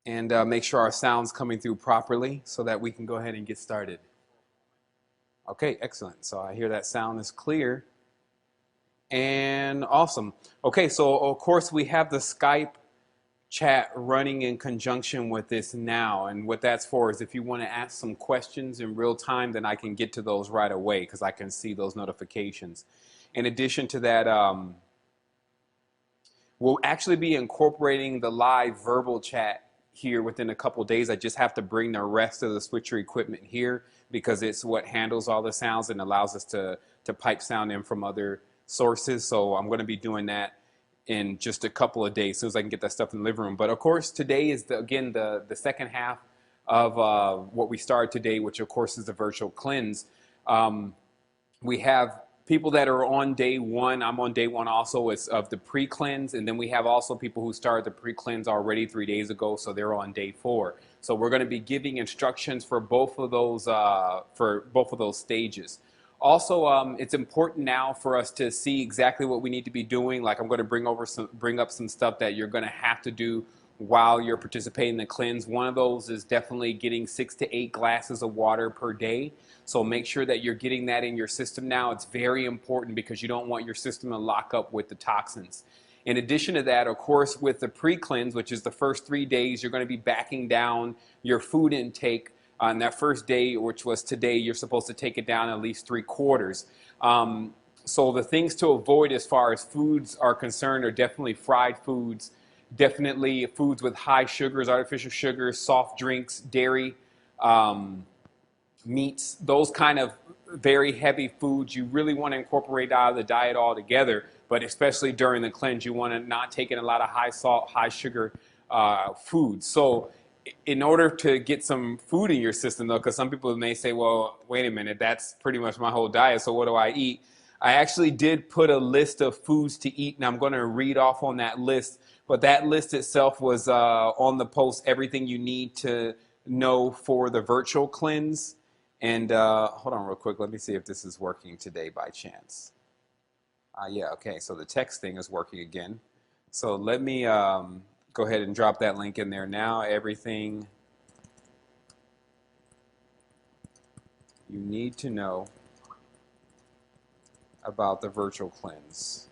and make sure our sound's coming through properly so that we can go ahead and get started. Okay, excellent. So I hear that sound is clear and awesome. Okay, so of course we have the Skype chat running in conjunction with this now, and what that's for is if you want to ask some questions in real time, then I can get to those right away because I can see those notifications. In addition to that, we'll actually be incorporating the live verbal chat here within a couple days. I just have to bring the rest of the switcher equipment here because it's what handles all the sounds and allows us to pipe sound in from other sources. So I'm going to be doing that in just a couple of days as soon as I can get that stuff in the living room. But of course, today is again the second half of what we started today, which of course is the virtual cleanse. We have people that are on day one. I'm on day one also. It's of the pre-cleanse, and then we have also people who started the pre-cleanse already 3 days ago, so they're on day 4. So we're going to be giving instructions for both of those stages. Also, it's important now for us to see exactly what we need to be doing. Like I'm going to bring up some stuff that you're going to have to do while you're participating in the cleanse. One of those is definitely getting 6 to 8 glasses of water per day. So make sure that you're getting that in your system now. It's very important because you don't want your system to lock up with the toxins. In addition to that, of course, with the pre-cleanse, which is the first 3 days, you're going to be backing down your food intake. On that first day, which was today, you're supposed to take it down at least 3/4. So the things to avoid as far as foods are concerned are definitely fried foods, definitely foods with high sugars, artificial sugars, soft drinks, dairy, meats, those kind of very heavy foods you really want to incorporate out of the diet altogether. But especially during the cleanse, you want to not take in a lot of high salt, high sugar foods. So in order to get some food in your system, though, because some people may say, well, wait a minute, that's pretty much my whole diet, so what do I eat? I actually did put a list of foods to eat, and I'm going to read off on that list. But that list itself was on the post, everything you need to know for the virtual cleanse. And hold on real quick, let me see if this is working today by chance. Yeah, okay, so the text thing is working again. So let me go ahead and drop that link in there now. Everything you need to know about the virtual cleanse.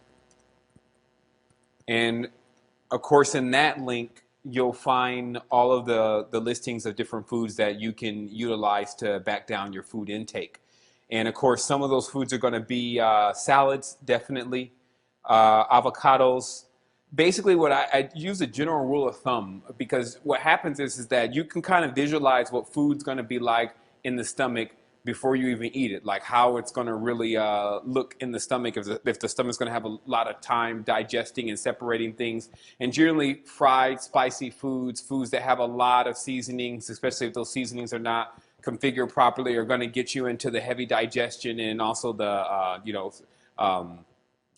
And of course, in that link, you'll find all of the listings of different foods that you can utilize to back down your food intake. And of course, some of those foods are going to be salads, definitely, avocados. Basically, what I use a general rule of thumb, because what happens is that you can kind of visualize what food's going to be like in the stomach before you even eat it, like how it's going to really look in the stomach if the stomach's going to have a lot of time digesting and separating things. And generally, fried, spicy foods, foods that have a lot of seasonings, especially if those seasonings are not configured properly, are going to get you into the heavy digestion and also the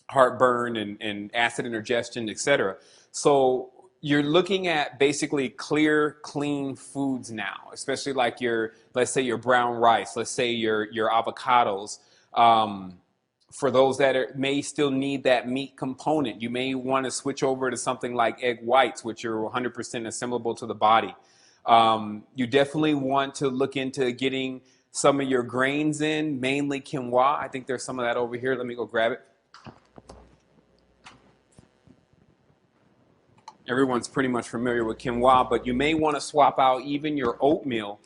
heartburn and acid indigestion, etc. So you're looking at basically clear, clean foods now, especially like let's say your brown rice, let's say your avocados. For those that may still need that meat component, you may want to switch over to something like egg whites, which are 100% assimilable to the body. You definitely want to look into getting some of your grains in, mainly quinoa. I think there's some of that over here. Let me go grab it. Everyone's pretty much familiar with quinoa, but you may want to swap out even your oatmeal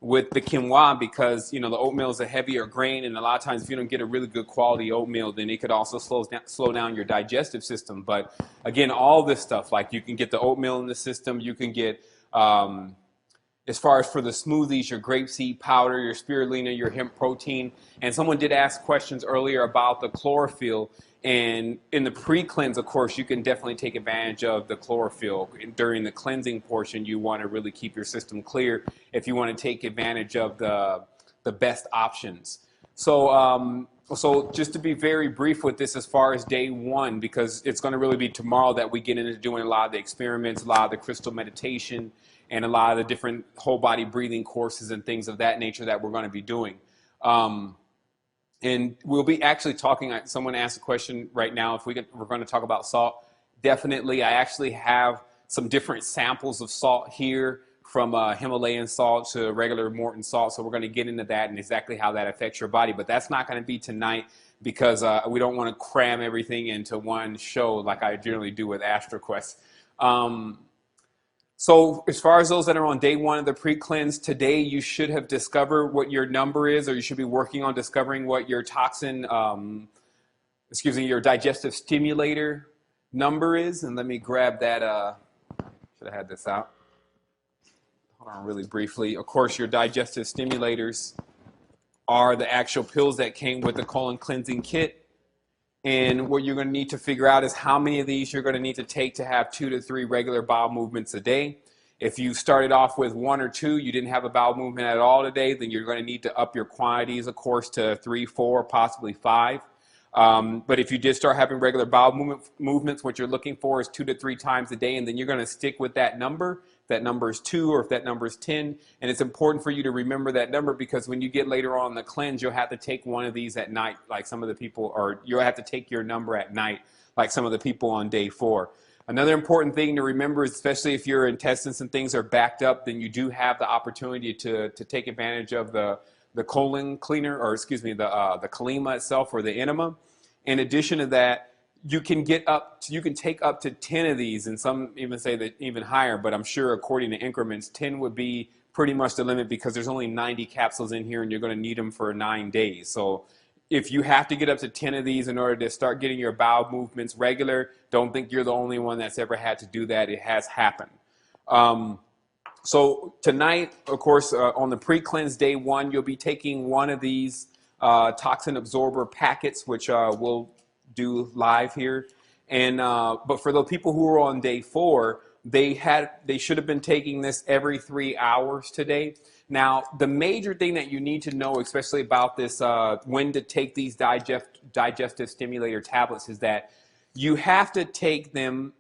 with the quinoa because, the oatmeal is a heavier grain, and a lot of times if you don't get a really good quality oatmeal, then it could also slow down your digestive system. But again, all this stuff, like you can get the oatmeal in the system, you can get, as far as for the smoothies, your grapeseed powder, your spirulina, your hemp protein. And someone did ask questions earlier about the chlorophyll. And in the pre-cleanse, of course, you can definitely take advantage of the chlorophyll. During the cleansing portion, you want to really keep your system clear if you want to take advantage of the best options. So just to be very brief with this as far as day one, because it's going to really be tomorrow that we get into doing a lot of the experiments, a lot of the crystal meditation, and a lot of the different whole body breathing courses and things of that nature that we're going to be doing. And we'll be actually talking, someone asked a question right now if we're going to talk about salt. Definitely, I actually have some different samples of salt here, from Himalayan salt to regular Morton salt. So we're going to get into that and exactly how that affects your body. But that's not going to be tonight because we don't want to cram everything into one show like I generally do with AstroQuest. So as far as those that are on day one of the pre-cleanse, today you should have discovered what your number is, or you should be working on discovering what your toxin, your digestive stimulator number is. And let me grab that, should have had this out. Hold on really briefly. Of course, your digestive stimulators are the actual pills that came with the colon cleansing kit. And what you're going to need to figure out is how many of these you're going to need to take to have 2 to 3 regular bowel movements a day. If you started off with 1 or 2, you didn't have a bowel movement at all today, then you're going to need to up your quantities, of course, to 3, 4, possibly 5. But if you did start having regular bowel movements, what you're looking for is 2 to 3 times a day, and then you're going to stick with that number. If that number is 2 or if that number is 10. And it's important for you to remember that number because when you get later on the cleanse, you'll have to take one of these at night, like some of the people, or you'll have to take your number at night, like some of the people on day 4. Another important thing to remember is, especially if your intestines and things are backed up, then you do have the opportunity to take advantage of the colon cleaner, or excuse me, the Kalima itself, or the enema. In addition to that, you can take up to 10 of these, and some even say that even higher, but I'm sure according to increments, 10 would be pretty much the limit because there's only 90 capsules in here and you're going to need them for 9 days. So if you have to get up to 10 of these in order to start getting your bowel movements regular, don't think you're the only one that's ever had to do that. It has happened. So tonight, of course, on the pre-cleanse day 1, you'll be taking one of these toxin absorber packets, which we'll do live here. And but for the people who are on day 4, they should have been taking this every 3 hours today. Now, the major thing that you need to know, especially about this, when to take these digestive stimulator tablets, is that you have to take them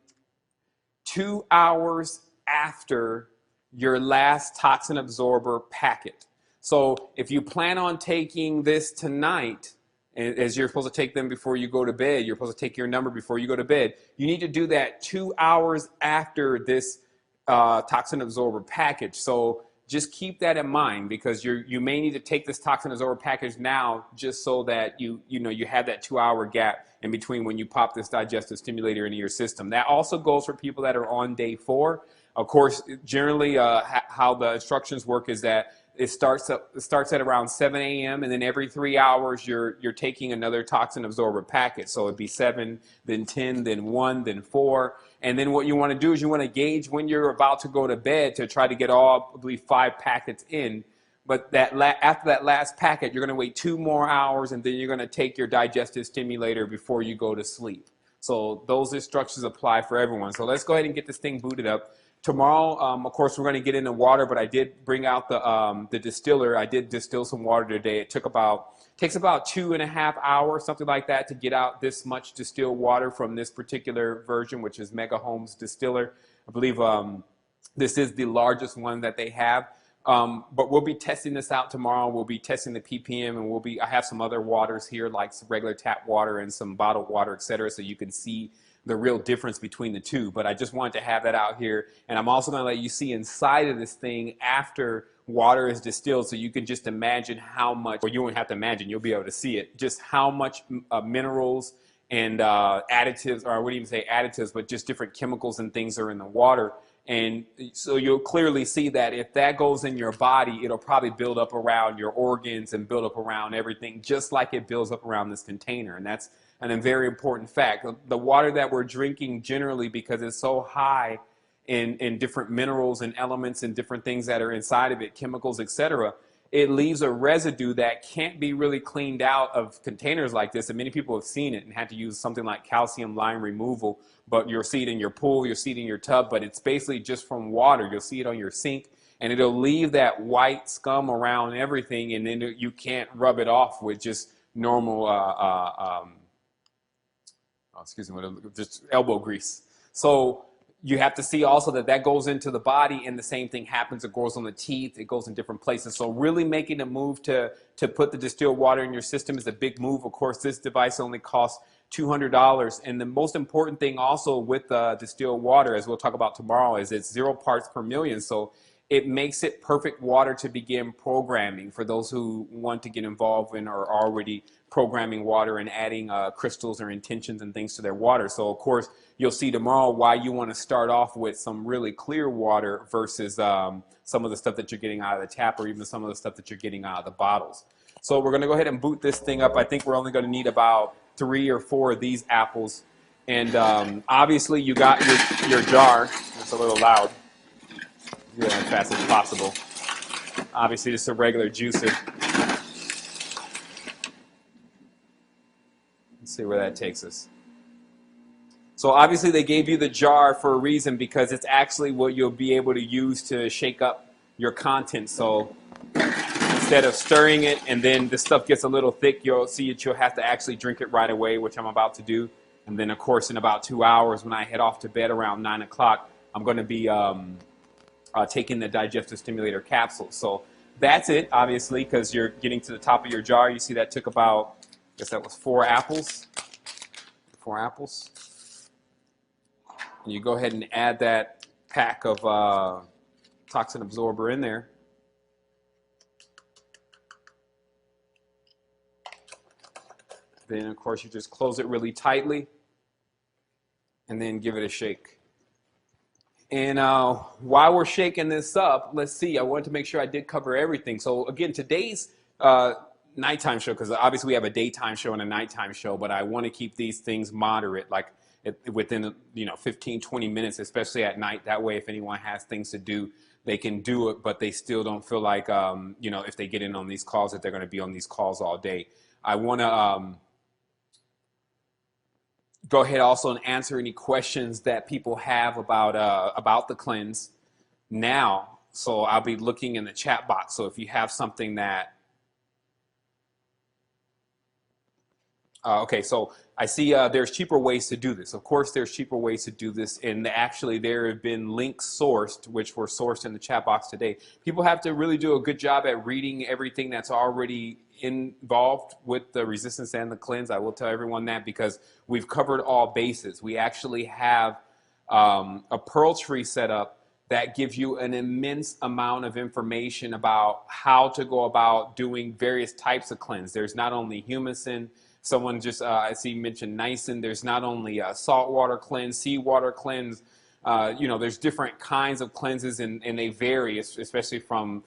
2 hours after your last toxin absorber packet. So if you plan on taking this tonight, as you're supposed to take them before you go to bed, you're supposed to take your number before you go to bed, you need to do that 2 hours after this toxin absorber package. So just keep that in mind because you may need to take this toxin absorber package now just so that you have that 2 hour gap in between when you pop this digestive stimulator into your system. That also goes for people that are on day 4. Of course, generally how the instructions work is that it starts at around 7 a.m. and then every 3 hours you're taking another toxin absorber packet. So it'd be 7, then 10, then 1, then 4. And then what you want to do is you want to gauge when you're about to go to bed to try to get all, I believe, 5 packets in. But after that last packet, you're going to wait 2 more hours and then you're going to take your digestive stimulator before you go to sleep. So those instructions apply for everyone. So let's go ahead and get this thing booted up. Tomorrow, of course, we're going to get into water, but I did bring out the distiller. I did distill some water today. It takes about 2.5 hours, something like that, to get out this much distilled water from this particular version, which is Mega Home's distiller. I believe this is the largest one that they have. But we'll be testing this out tomorrow. We'll be testing the ppm, and I have some other waters here, like some regular tap water and some bottled water, etc., so you can see the real difference between the two. But I just wanted to have that out here. And I'm also going to let you see inside of this thing after water is distilled, so you can just imagine how much, or you won't have to imagine, you'll be able to see it, just how much minerals and additives, or I wouldn't even say additives, but just different chemicals and things are in the water. And so you'll clearly see that if that goes in your body, it'll probably build up around your organs and build up around everything, just like it builds up around this container. And that's a very important fact. The water that we're drinking generally, because it's so high in different minerals and elements and different things that are inside of it, chemicals, etc., it leaves a residue that can't be really cleaned out of containers like this. And many people have seen it and had to use something like calcium lime removal. But you'll see it in your pool, you'll see it in your tub, but it's basically just from water. You'll see it on your sink, and it'll leave that white scum around everything, and then you can't rub it off with just normal, just elbow grease. So you have to see also that goes into the body, and the same thing happens. It goes on the teeth. It goes in different places. So really making a move to put the distilled water in your system is a big move. Of course, this device only costs $200. And the most important thing also with distilled water, as we'll talk about tomorrow, is it's 0 parts per million. So it makes it perfect water to begin programming for those who want to get involved in or are already programming water and adding crystals or intentions and things to their water. So of course, you'll see tomorrow why you want to start off with some really clear water versus some of the stuff that you're getting out of the tap or even some of the stuff that you're getting out of the bottles. So we're going to go ahead and boot this thing up. I think we're only going to need about 3 or 4 of these apples. And obviously you got your jar. It's a little loud. Do it as fast as possible. Obviously just a regular juicer. Let's see where that takes us. So obviously they gave you the jar for a reason, because it's actually what you'll be able to use to shake up your content. So instead of stirring it and then the stuff gets a little thick, you'll see that you'll have to actually drink it right away, which I'm about to do. And then of course in about 2 hours when I head off to bed around 9 o'clock, I'm going to be taking the digestive stimulator capsule. So that's it, obviously, because you're getting to the top of your jar. You see that took about, I guess that was 4 apples. 4 apples. And you go ahead and add that pack of toxin absorber in there. Then, of course, you just close it really tightly and then give it a shake. And while we're shaking this up, let's see, I wanted to make sure I did cover everything. So again, today's nighttime show, because obviously we have a daytime show and a nighttime show, but I want to keep these things moderate, like within 15, 20 minutes, especially at night. That way, if anyone has things to do, they can do it, but they still don't feel like, if they get in on these calls, that they're going to be on these calls all day. I want to go ahead also and answer any questions that people have about the cleanse now. So I'll be looking in the chat box. So if you have something that, okay, so I see there's cheaper ways to do this. Of course, there's cheaper ways to do this. And actually, there have been links sourced, which were sourced in the chat box today. People have to really do a good job at reading everything that's already involved with the resistance and the cleanse. I will tell everyone that, because we've covered all bases. We actually have a Pearl tree set up that gives you an immense amount of information about how to go about doing various types of cleanse. There's not only humusine. Someone just, I see mentioned niacin. There's not only saltwater cleanse, seawater cleanse. There's different kinds of cleanses, and they vary, especially from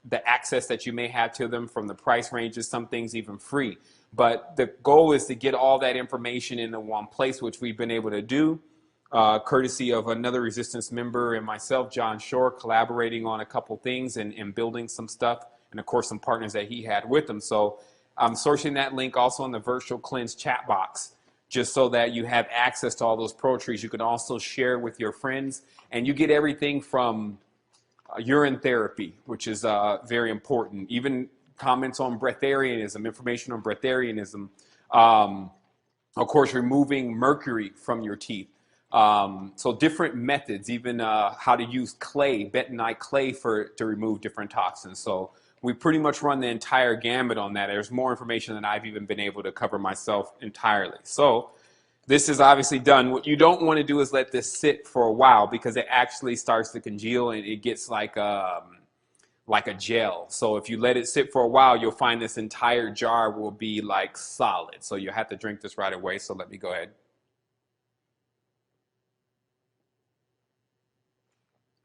the access that you may have to them, from the price ranges, some things even free. But the goal is to get all that information into one place, which we've been able to do, courtesy of another resistance member and myself, John Shore, collaborating on a couple things and building some stuff, and of course some partners that he had with him. So I'm sourcing that link also in the virtual cleanse chat box, just so that you have access to all those Pro trees. You can also share with your friends, and you get everything from urine therapy, which is very important. Even comments on breatharianism, information on breatharianism. Of course, removing mercury from your teeth. So different methods, even how to use clay, bentonite clay to remove different toxins. So we pretty much run the entire gamut on that. There's more information than I've even been able to cover myself entirely. So this is obviously done. What you don't want to do is let this sit for a while, because it actually starts to congeal and it gets like a gel. So if you let it sit for a while, you'll find this entire jar will be like solid. So you have to drink this right away. So let me go ahead.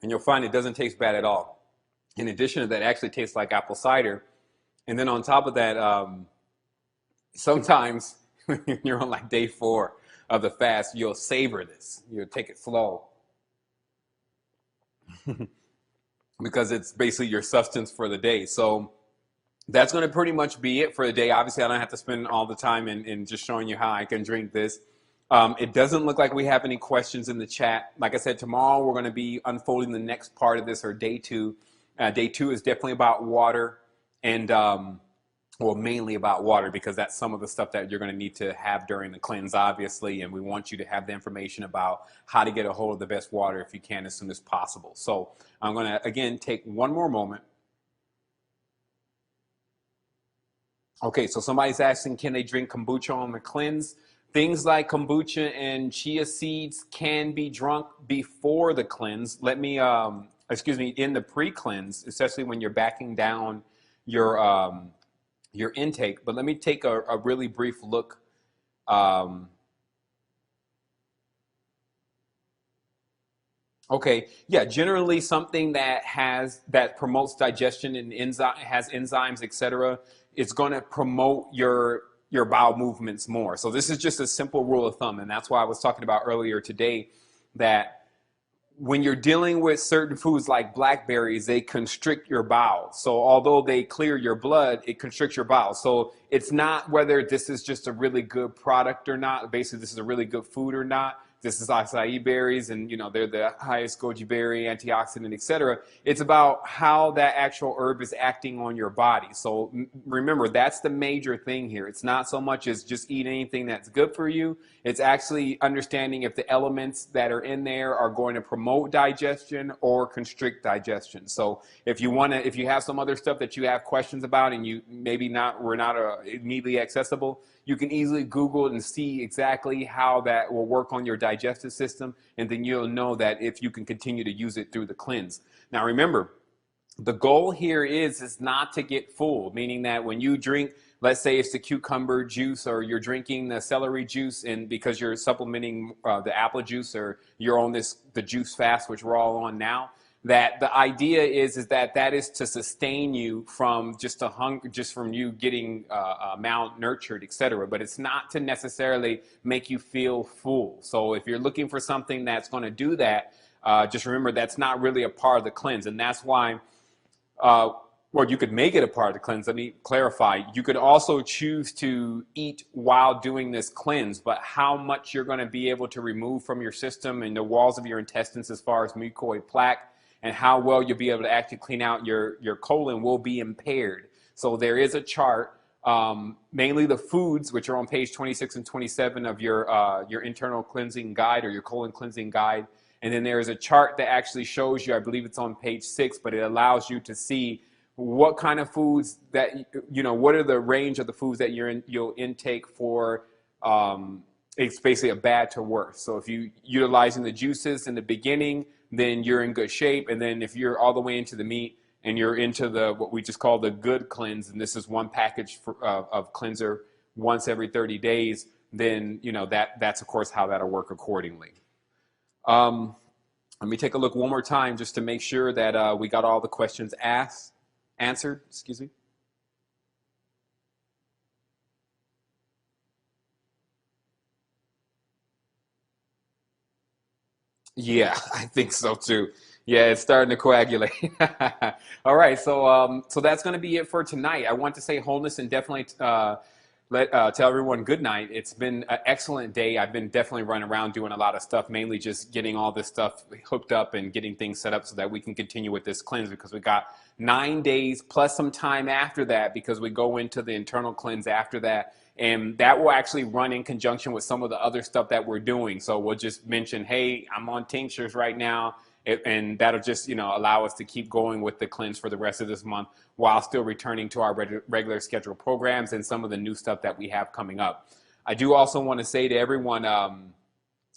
And you'll find it doesn't taste bad at all. In addition to that, it actually tastes like apple cider. And then on top of that, sometimes when you're on like day 4 of the fast, you'll savor this. You'll take it slow. Because it's basically your substance for the day. So that's going to pretty much be it for the day. Obviously, I don't have to spend all the time in just showing you how I can drink this. It doesn't look like we have any questions in the chat. Like I said, tomorrow we're going to be unfolding the next part of this, or day 2. Day 2 is definitely about water, and well, mainly about water, because that's some of the stuff that you're going to need to have during the cleanse, obviously, and we want you to have the information about how to get a hold of the best water if you can as soon as possible. So I'm going to, again, take one more moment. Okay, so somebody's asking, can they drink kombucha on the cleanse? Things like kombucha and chia seeds can be drunk before the cleanse. Excuse me, in the pre-cleanse, especially when you're backing down your intake. But let me take a really brief look. Um, Okay, yeah, generally something that promotes digestion and has enzymes, etc. It's going to promote your bowel movements more. So this is just a simple rule of thumb, and that's why I was talking about earlier today that when you're dealing with certain foods like blackberries, they constrict your bowels. So although they clear your blood, it constricts your bowels. So it's not whether this is just a really good product or not. Basically, this is a really good food or not. This is acai berries, and they're the highest goji berry, antioxidant, etc. It's about how that actual herb is acting on your body. So remember, that's the major thing here. It's not so much as just eat anything that's good for you. It's actually understanding if the elements that are in there are going to promote digestion or constrict digestion. So if you have some other stuff that you have questions about and you maybe we're not immediately accessible, you can easily Google and see exactly how that will work on your digestive system, and then you'll know that if you can continue to use it through the cleanse. Now remember, the goal here is not to get full, meaning that when you drink, let's say it's the cucumber juice or you're drinking the celery juice, and because you're supplementing the apple juice, or you're on the juice fast, which we're all on now, that the idea is that is to sustain you from just from you getting malnourished, etc. But it's not to necessarily make you feel full. So if you're looking for something that's going to do that, just remember that's not really a part of the cleanse, and that's why. Well, you could make it a part of the cleanse. Let me clarify. You could also choose to eat while doing this cleanse, but how much you're going to be able to remove from your system and the walls of your intestines as far as mucoid plaque, and how well you'll be able to actually clean out your colon will be impaired. So there is a chart, mainly the foods, which are on page 26 and 27 of your internal cleansing guide or your colon cleansing guide. And then there's a chart that actually shows you, I believe it's on page 6, but it allows you to see what kind of foods that, what are the range of the foods that you'll intake for, it's basically a bad to worse. So if you're utilizing the juices in the beginning, then you're in good shape. And then if you're all the way into the meat and you're into what we just call the good cleanse, and this is one package of cleanser once every 30 days, then, that's of course how that'll work accordingly. Let me take a look one more time just to make sure that we got all the questions answered. Excuse me. Yeah, I think so too. Yeah, it's starting to coagulate. All right, so that's going to be it for tonight. I want to say wholeness and definitely tell everyone good night. It's been an excellent day. I've been definitely running around doing a lot of stuff, mainly just getting all this stuff hooked up and getting things set up so that we can continue with this cleanse, because we got 9 days plus some time after that, because we go into the internal cleanse after that. And that will actually run in conjunction with some of the other stuff that we're doing. So we'll just mention, hey, I'm on tinctures right now. And that'll just, allow us to keep going with the cleanse for the rest of this month while still returning to our regular scheduled programs and some of the new stuff that we have coming up. I do also want to say to everyone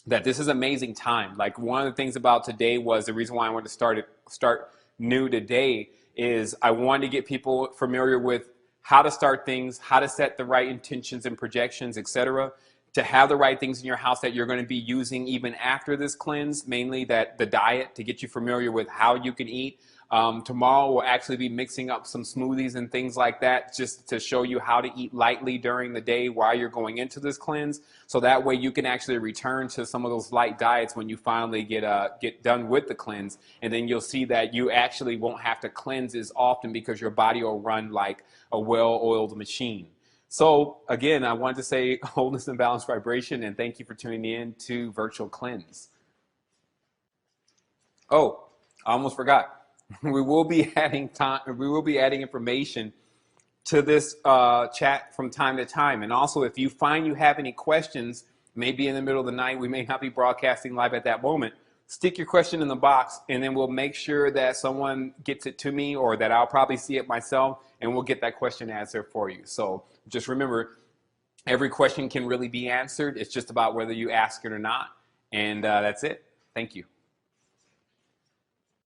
that this is an amazing time. Like, one of the things about today was the reason why I wanted to start new today is I wanted to get people familiar with how to start things, how to set the right intentions and projections, etc., to have the right things in your house that you're going to be using even after this cleanse, mainly the diet, to get you familiar with how you can eat. Tomorrow we'll actually be mixing up some smoothies and things like that, just to show you how to eat lightly during the day while you're going into this cleanse. So that way you can actually return to some of those light diets when you finally get done with the cleanse. And then you'll see that you actually won't have to cleanse as often, because your body will run like a well-oiled machine. So again, I wanted to say wholeness and balanced vibration, and thank you for tuning in to Virtual Cleanse. Oh, I almost forgot. We will be adding information to this chat from time to time. And also, if you find you have any questions, maybe in the middle of the night, we may not be broadcasting live at that moment, stick your question in the box, and then we'll make sure that someone gets it to me, or that I'll probably see it myself, and we'll get that question answered for you. So just remember, Every question can really be answered. It's just about whether you ask it or not. And that's it. Thank you.